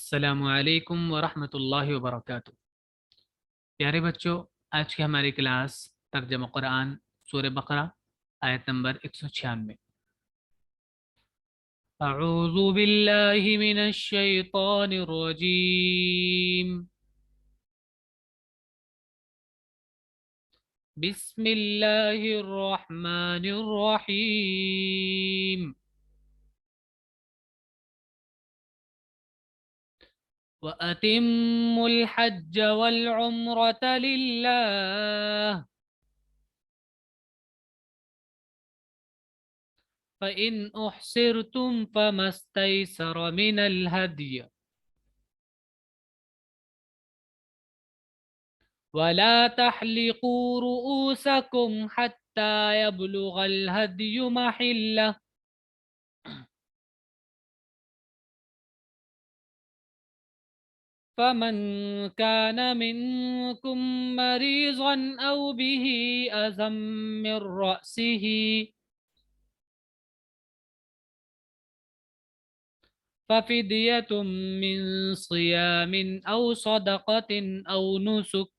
السلام علیکم ورحمۃ اللہ وبرکاتہ۔ پیارے بچوں، آج کی ہماری کلاس ترجمہ قرآن سورہ بقرہ آیت نمبر 196۔ اعوذ باللہ من الشیطان الرجیم، بسم اللہ الرحمن الرحیم۔ وَأَتِمُّوا الْحَجَّ وَالْعُمْرَةَ لِلَّهِ فَإِنْ أُحْصِرْتُمْ فَمَا اسْتَيْسَرَ مِنَ الْهَدْيِ وَلَا تَحْلِقُوا رُؤُوسَكُمْ حَتَّى يَبْلُغَ الْهَدْيُ مَحِلَّهُ فَمَنْ كَانَ مِنْكُمْ مَرِيضًا أَوْ بِهِ أَذًى مِّن رَّأْسِهِ فَفِدْيَةٌ مِّن صِيَامٍ أَوْ صَدَقَةٍ أَوْ نُسُكٍ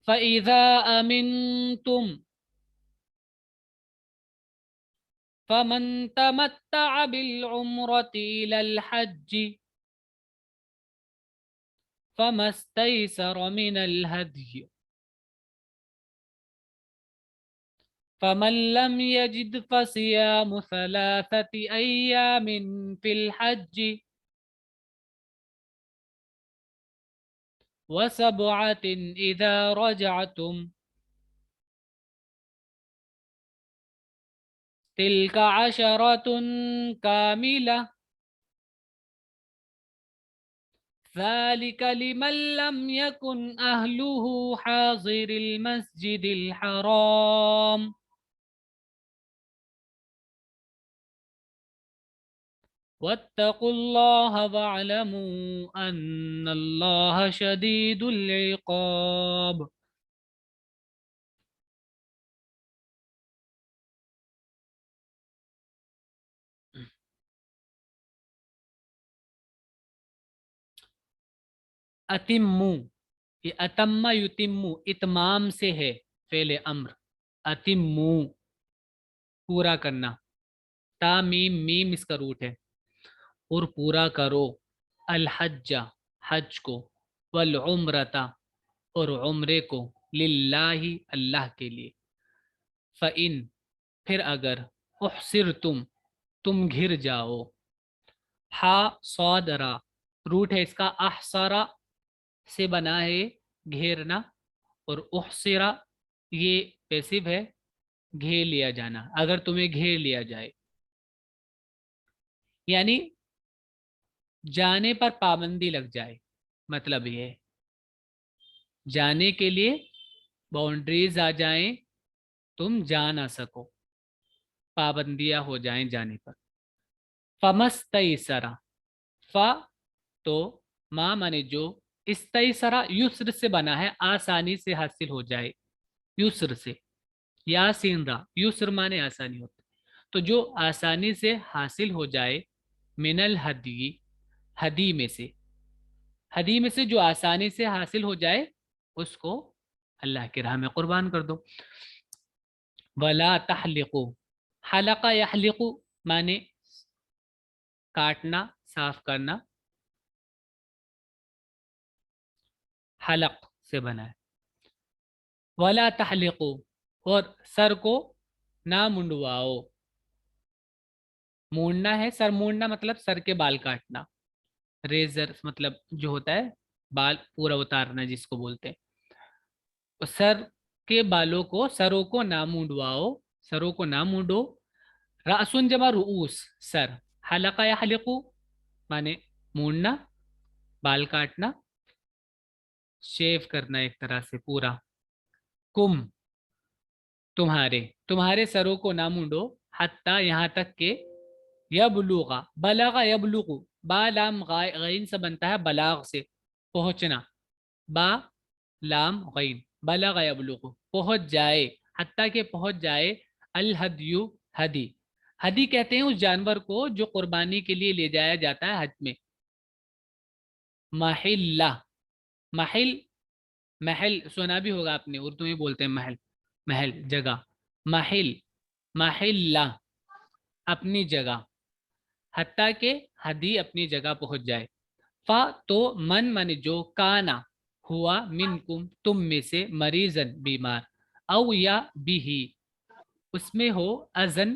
فَإِذَا أَمِنْتُمْ فَمَنْ تَمَتَّعَ بِالْعُمْرَةِ إِلَى الْحَجِّ فَمَا اسْتَيْسَرَ مِنَ الْهَدْيِ فَمَنْ لَمْ يَجِدْ فَصِيَامُ 3 أَيَّامٍ فِي الْحَجِّ و7 إِذَا رَجَعْتُمْ تِلْكَ 10 كَامِلَةٌ ذَلِكَ لِمَنْ لَمْ يَكُنْ أَهْلُهُ حَاضِرِ الْمَسْجِدِ الْحَرَامِ وَاتَّقُوا اللَّهَ وَاعْلَمُوا أَنَّ اللَّهَ شَدِيدُ الْعِقَابِ۔ اتمو، یہ اتم یتمو اتمام سے ہے، فعل امر۔ اتمو پورا کرنا، تا میم میم اس کا روٹ ہے، اور پورا کرو، الحج حج کو، والعمرتا اور عمرے کو، للہ اللہ کے لیے، فإن پھر اگر، احصرتم تم گھر جاؤ، ہا صاد را روٹ ہے اس کا، احصرا سے بنا ہے گھیرنا، اور احصرا یہ پیسو ہے گھیر لیا جانا، اگر تمہیں گھیر لیا جائے، یعنی جانے پر پابندی لگ جائے، مطلب یہ ہے جانے کے لیے باؤنڈریز آ جائیں، تم جا نہ سکو، پابندیاں ہو جائیں جانے پر۔ فمستیسرا، ف تو ما مانے جو، استیسرا یسر سے بنا ہے، آسانی سے حاصل ہو جائے، یسر سے، یا سین را یسر مانے آسانی ہوتا، تو جو آسانی سے حاصل ہو جائے، من الہدی ہدی میں سے، ہدی میں سے جو آسانی سے حاصل ہو جائے اس کو اللہ کی راہ میں قربان کر دو۔ ولا تحلقوا، حلق یحلق مانے کاٹنا، صاف کرنا، حلق سے بنا ہے۔ ولا تحلقوا اور سر کو نہ منڈواؤ، مونڈنا ہے، سر مونڈنا مطلب سر کے بال کاٹنا، ریزر مطلب جو ہوتا ہے بال پورا اتارنا جس کو بولتے ہیں، تو سر کے بالوں کو، سروں کو نہ مونڈواؤ، سروں کو نہ مونڈو، رأسن جمع رؤوس سر، حلقہ یا حلقو مانے مونڈنا، بال کاٹنا، شیو کرنا ایک طرح سے پورا، کم تمہارے، تمہارے سروں کو نہ مونڈو، حتیٰ یہاں تک کہ، یبلغا بلغا یبلغ، با لام غین سے بنتا ہے، بلاغ سے پہنچنا، با لام غین، بلغ یبلغ پہنچ جائے، حتیٰ کہ پہنچ جائے، الہدیو ہدی، ہدی کہتے ہیں اس جانور کو جو قربانی کے لیے لے جایا جاتا ہے حج میں. محلہ، محل، محل سنا بھی ہوگا آپ نے، اردو میں بولتے ہیں محل، محل جگہ. محل، محلہ اپنی جگہ، حتیٰ کہ ہدی اپنی جگہ پہنچ جائے. فا تو من جو کانا ہوا منکم تم میں سے مریضن بیمار، او یا بھی اس میں ہو ازن،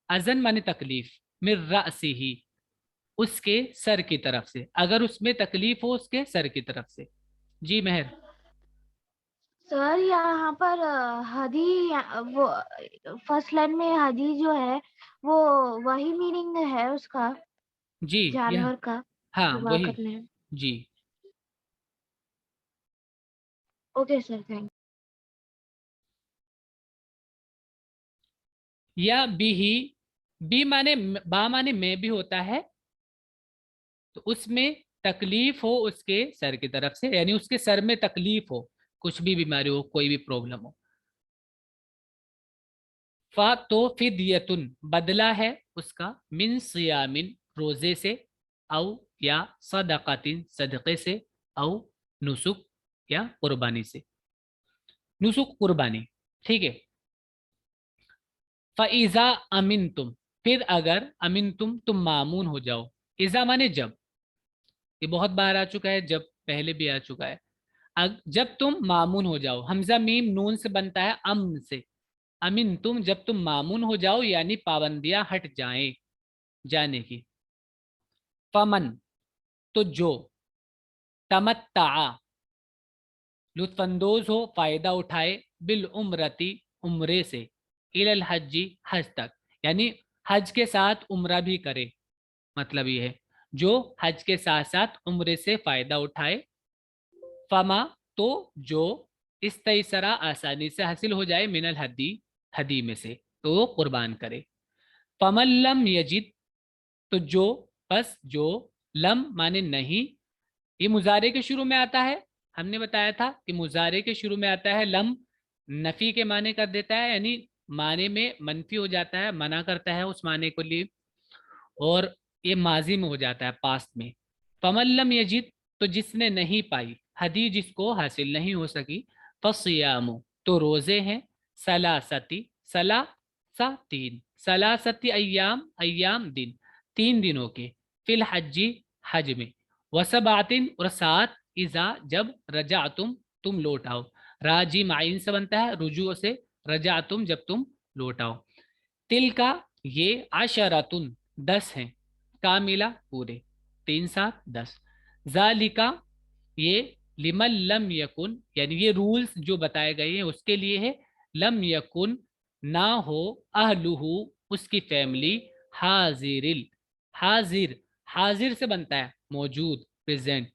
ازن مانے تکلیف، من رأسی ہی اس کے سر کی طرف سے، اگر اس میں تکلیف ہو اس کے سر کی طرف سے. جی مہر. سر یہاں پر ہدی، وہ فرسٹ لائن میں ہدی جو ہے وہ وہی میننگ ہے اس کا، جی یہ جانور کا ہاں ذبح وہی. کرنے. جی اوکے سر، تھینک. یا بھی، بی مانے با مانے میں بھی ہوتا ہے، تو اس میں تکلیف ہو اس کے سر کی طرف سے، یعنی اس کے سر میں تکلیف ہو، کچھ بھی بیماری ہو، کوئی بھی پرابلم ہو. فا تو فدیتن بدلہ ہے اس کا، من صیامن روزے سے، او یا صدقاتن صدقے سے، او نسک یا قربانی سے. نسک قربانی، ٹھیک ہے. فَإِذَا أَمِنْتُمْ پھر اگر امنتم تم مامون ہو جاؤ. اذا مانے جب، یہ بہت بار آ چکا ہے، جب پہلے بھی آ چکا ہے. جب تم مامون ہو جاؤ، حمزہ میم نون سے بنتا ہے امن سے. امن تم جب تم مامون ہو جاؤ یعنی پابندیاں ہٹ جائیں جانے کی. فمن تو جو، تمتع لطف اندوز ہو، فائدہ اٹھائے، بالعمرتی عمرے سے، الی الحجی حج تک، یعنی حج کے ساتھ عمرہ بھی کرے. مطلب یہ ہے جو حج کے ساتھ ساتھ عمرے سے فائدہ اٹھائے. فما تو جو استیسرا آسانی سے حاصل ہو جائے، من الحدی حدی میں سے، تو وہ قربان کرے. فمن لم یجد تو جو، پس جو، لم مانے نہیں، یہ مضارع کے شروع میں آتا ہے. ہم نے بتایا تھا کہ مضارع کے شروع میں آتا ہے لم، نفی کے معنی کر دیتا ہے، یعنی معنی میں منفی ہو جاتا ہے، منع کرتا ہے اس معنی کو لیے، اور یہ ماضی میں ہو جاتا ہے پاسٹ میں. فمن لم یجد تو جس نے نہیں پائی، ہدی جس کو حاصل نہیں ہو سکی، فصیام تو روزے ہیں، سلاستی تین، سلاستی ایام، ایام دن، تین دنوں کے، فی الحجی حج میں، وسبعتن اور سات، اذا جب، رجعتم تم لوٹ آؤ. راجی معین سے بنتا ہے رجوع سے، رجعتم جب تم لوٹ آؤ. تل کا یہ عشرتن 10 ہیں، کاملہ پورے، 3 7 10. ذالکا یہ لمن لم یکن یعنی یہ رولز جو بتائے گئے ہیں اس کے لیے ہے، لم یکن نہ ہو، اہلہ اس کی فیملی، حاضر، حاضر، حاضر سے بنتا ہے موجود، پریزنٹ،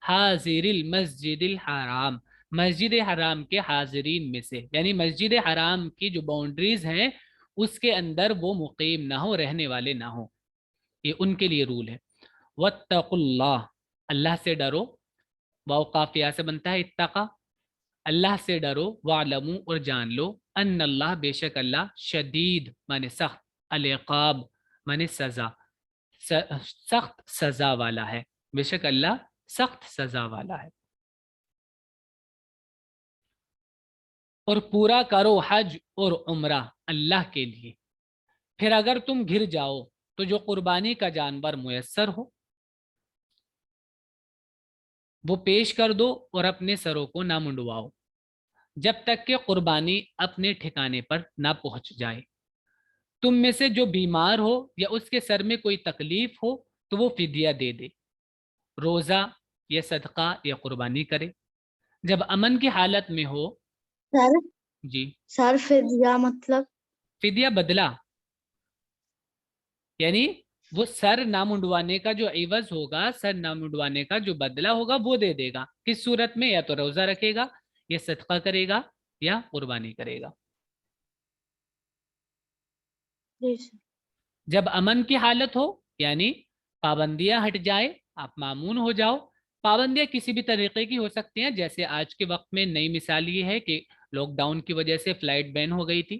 حاضر المسجد الحرام مسجد حرام کے حاضرین میں سے، یعنی مسجد حرام کی جو باؤنڈریز ہیں اس کے اندر وہ مقیم نہ ہو، رہنے والے نہ ہو، یہ ان کے لیے رول ہے. واتقوا اللہ اللہ سے ڈرو، واو قافیہ سے بنتا ہے اتقا، اللہ سے ڈرو، وعلمو اور جان لو، ان اللہ بے شک اللہ، شدید مانے سخت، العقاب مانے سزا، سخت سزا والا ہے، بے شک اللہ سخت سزا والا ہے. اور پورا کرو حج اور عمرہ اللہ کے لیے. پھر اگر تم گھر جاؤ تو جو قربانی کا جانور میسر ہو وہ پیش کر دو، اور اپنے سروں کو نہ منڈواؤ جب تک کہ قربانی اپنے ٹھکانے پر نہ پہنچ جائے. تم میں سے جو بیمار ہو یا اس کے سر میں کوئی تکلیف ہو تو وہ فدیہ دے دے، روزہ یا صدقہ یا قربانی کرے. جب امن کی حالت میں ہو. سر، جی سر فدیہ مطلب؟ فدیہ بدلہ، یعنی وہ سر نہ منڈوانے کا جو عوض ہوگا، سر نہ منڈوانے کا جو بدلہ ہوگا وہ دے دے گا. کس صورت میں؟ یا تو روزہ رکھے گا، یا صدقہ کرے گا، یا قربانی کرے گا. جب امن کی حالت ہو یعنی پابندیاں ہٹ جائے، آپ مامون ہو جاؤ. پابندیاں کسی بھی طریقے کی ہو سکتی ہیں، جیسے آج کے وقت میں نئی مثال یہ ہے کہ لاک ڈاؤن کی وجہ سے فلائٹ بین ہو گئی تھی،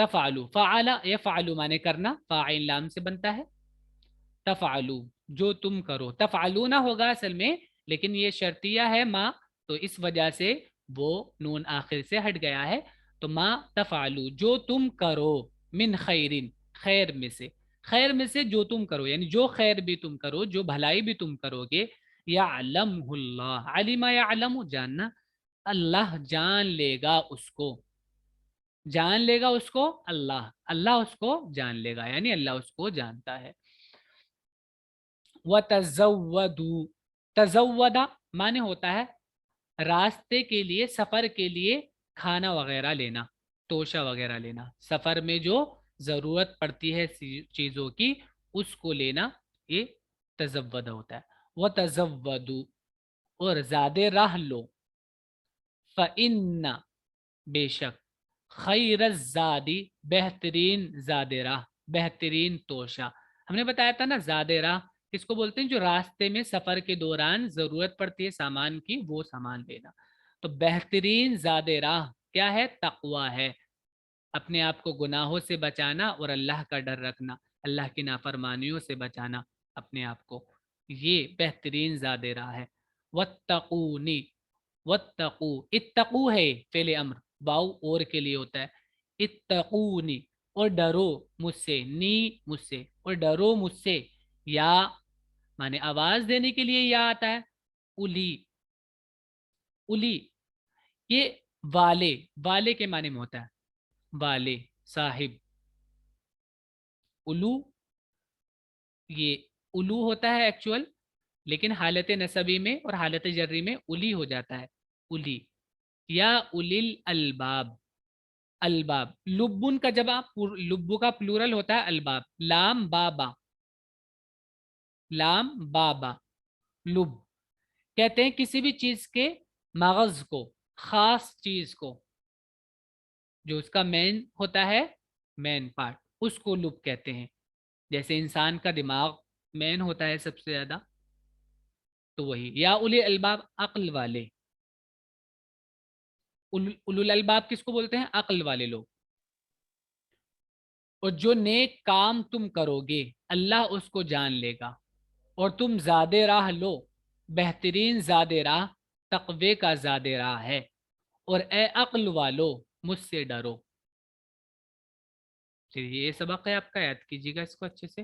تفعلو، فعل یفعل مانے کرنا، فاعل لام سے بنتا ہے، تفعلو جو تم کرو، تفعلون ہوگا اصل میں، لیکن یہ شرطیہ ہے ما، تو اس وجہ سے وہ نون آخر سے ہٹ گیا ہے، تو ما تفعلو جو تم کرو، من خیرن خیر میں سے، خیر میں سے جو تم کرو، یعنی جو خیر بھی تم کرو، جو بھلائی بھی تم کرو گے، یعلمہ اللہ، علم یعلم جاننا، اللہ جان لے گا اس کو، جان لے گا اس کو اللہ، اللہ اس کو جان لے گا، یعنی اللہ اس کو جانتا ہے۔ وَتَزَوَّدُوا، تزودا معنی ہوتا ہے راستے کے لیے، سفر کے لیے کھانا وغیرہ لینا، توشہ وغیرہ لینا، سفر میں جو ضرورت پڑتی ہے چیزوں کی اس کو لینا، یہ تزود ہوتا ہے۔ وَتَزَوَّدُوا اور زیادہ راہ لو، فَإِنَّ بے شک، خیر الزادی بہترین زاد راہ، بہترین توشہ، ہم نے بتایا تھا نا زاد راہ کس کو بولتے ہیں، جو راستے میں سفر کے دوران ضرورت پڑتی ہے سامان کی، وہ سامان لینا، تو بہترین زاد راہ کیا ہے، تقوی ہے، اپنے آپ کو گناہوں سے بچانا اور اللہ کا ڈر رکھنا، اللہ کی نافرمانیوں سے بچانا اپنے آپ کو، یہ بہترین زاد راہ ہے۔ واتقونی، واتقو، اتقو ہے فعل امر، واو اور کے لیے ہوتا ہے، اتقونی اور ڈرو مجھ سے، نی مجھ سے، اور ڈرو مجھ سے، یا مانے آواز دینے کے لیے یا آتا ہے، اولی، اولی یہ والے، والے کے معنی میں ہوتا ہے، والے صاحب، الو، یہ الو ہوتا ہے ایکچول، لیکن حالت نصبی میں اور حالت جری میں الی ہو جاتا ہے، الی، یا الیل الباب، الباب، لبن کا جب آپ لبو کا پلورل ہوتا ہے الباب، لام بابا، لام بابا، لب، کہتے ہیں کسی بھی چیز کے مغز کو، خاص چیز کو، جو اس کا مین ہوتا ہے، مین پارٹ، اس کو لب کہتے ہیں، جیسے انسان کا دماغ مین ہوتا ہے سب سے زیادہ، تو وہی، یا اولی الباب عقل والے، اولو الالباب کس کو بولتے ہیں، عقل والے لوگ، اور جو نیک کام تم کرو گے اللہ اس کو جان لے گا، اور تم زاد راہ لو، بہترین زاد راہ تقوی کا زاد راہ ہے، اور اے عقل والو مجھ سے ڈرو۔ چلیے یہ سبق ہے آپ کا، یاد کیجیے گا اس کو اچھے سے۔